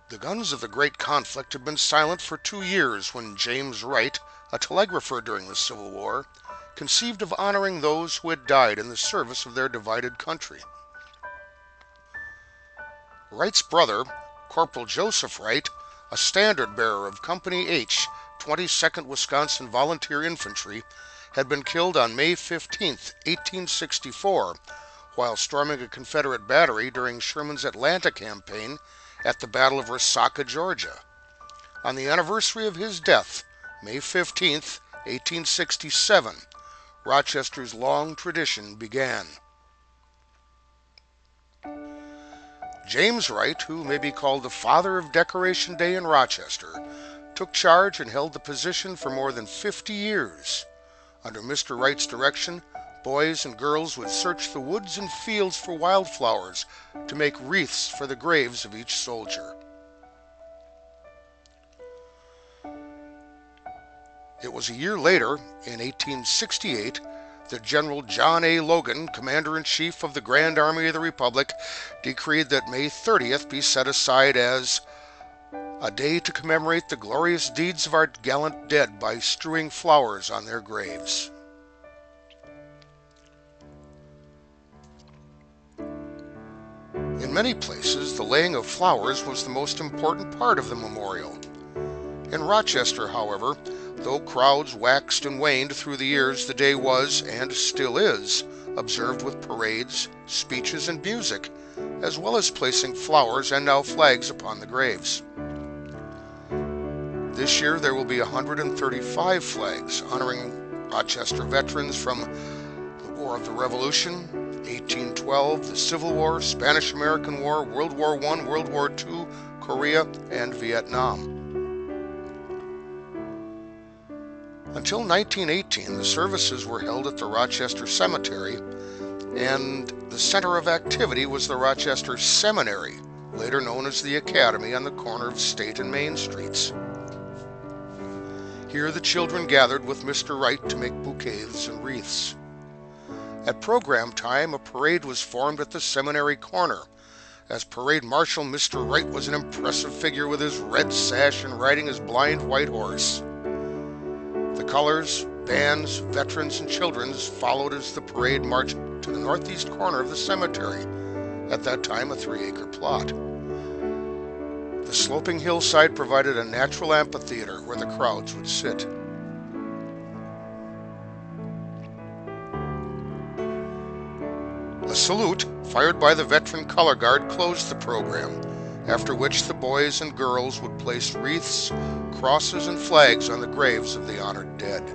The guns of the great conflict had been silent for 2 years when James Wright, a telegrapher during the Civil War, conceived of honoring those who had died in the service of their divided country. Wright's brother, Corporal Joseph Wright, a standard bearer of Company H, 22nd Wisconsin Volunteer Infantry, had been killed on May 15, 1864, while storming a Confederate battery during Sherman's Atlanta campaign at the Battle of Resaca, Georgia. On the anniversary of his death, May 15, 1867, Rochester's long tradition began. James Wright, who may be called the father of Decoration Day in Rochester, took charge and held the position for more than 50 years. Under Mr. Wright's direction, boys and girls would search the woods and fields for wildflowers to make wreaths for the graves of each soldier. It was a year later, in 1868, that General John A. Logan, Commander-in-Chief of the Grand Army of the Republic, decreed that May 30th be set aside as a day to commemorate the glorious deeds of our gallant dead by strewing flowers on their graves. In many places, the laying of flowers was the most important part of the memorial. In Rochester, however, though crowds waxed and waned through the years, the day was, and still is, observed with parades, speeches, and music, as well as placing flowers and now flags upon the graves. This year there will be 135 flags honoring Rochester veterans from the War of the Revolution, 1812, the Civil War, Spanish-American War, World War I, World War II, Korea, and Vietnam. Until 1918, the services were held at the Rochester Cemetery, and the center of activity was the Rochester Seminary, later known as the Academy, on the corner of State and Main Streets. Here the children gathered with Mr. Wright to make bouquets and wreaths. At program time, a parade was formed at the seminary corner. As parade marshal, Mr. Wright was an impressive figure with his red sash and riding his blind white horse. The colors, bands, veterans, and children followed as the parade marched to the northeast corner of the cemetery, at that time a 3-acre plot. The sloping hillside provided a natural amphitheater where the crowds would sit. A salute, fired by the veteran color guard, closed the program, after which the boys and girls would place wreaths, crosses, and flags on the graves of the honored dead.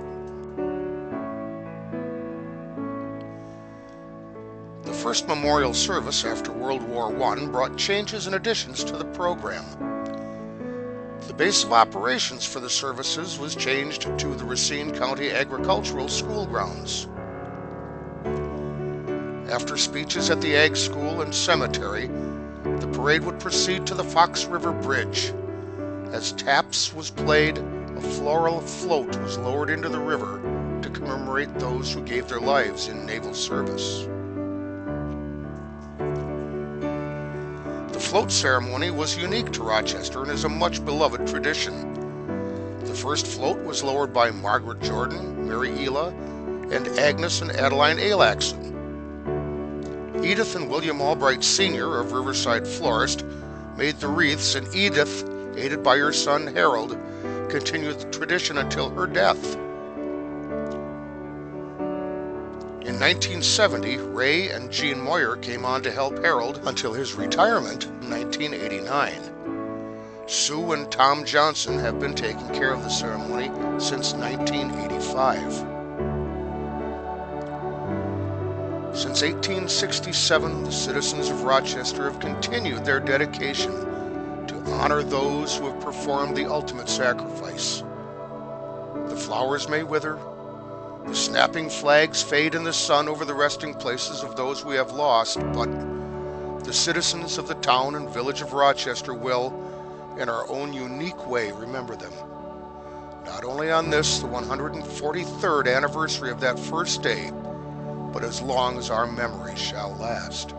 The first memorial service after World War I brought changes and additions to the program. The base of operations for the services was changed to the Racine County Agricultural School grounds. After speeches at the Ag School and Cemetery, the parade would proceed to the Fox River Bridge. As taps was played, a floral float was lowered into the river to commemorate those who gave their lives in naval service. The float ceremony was unique to Rochester and is a much beloved tradition. The first float was lowered by Margaret Jordan, Mary Ela, and Agnes and Adeline Alaxon. Edith and William Albright Sr. of Riverside Florist made the wreaths, and Edith, aided by her son Harold, continued the tradition until her death. In 1970, Ray and Jean Moyer came on to help Harold until his retirement in 1989. Sue and Tom Johnson have been taking care of the ceremony since 1985. Since 1867, the citizens of Rochester have continued their dedication to honor those who have performed the ultimate sacrifice. The flowers may wither, the snapping flags fade in the sun over the resting places of those we have lost, but the citizens of the town and village of Rochester will, in our own unique way, remember them. Not only on this, the 143rd anniversary of that first day, but as long as our memories shall last.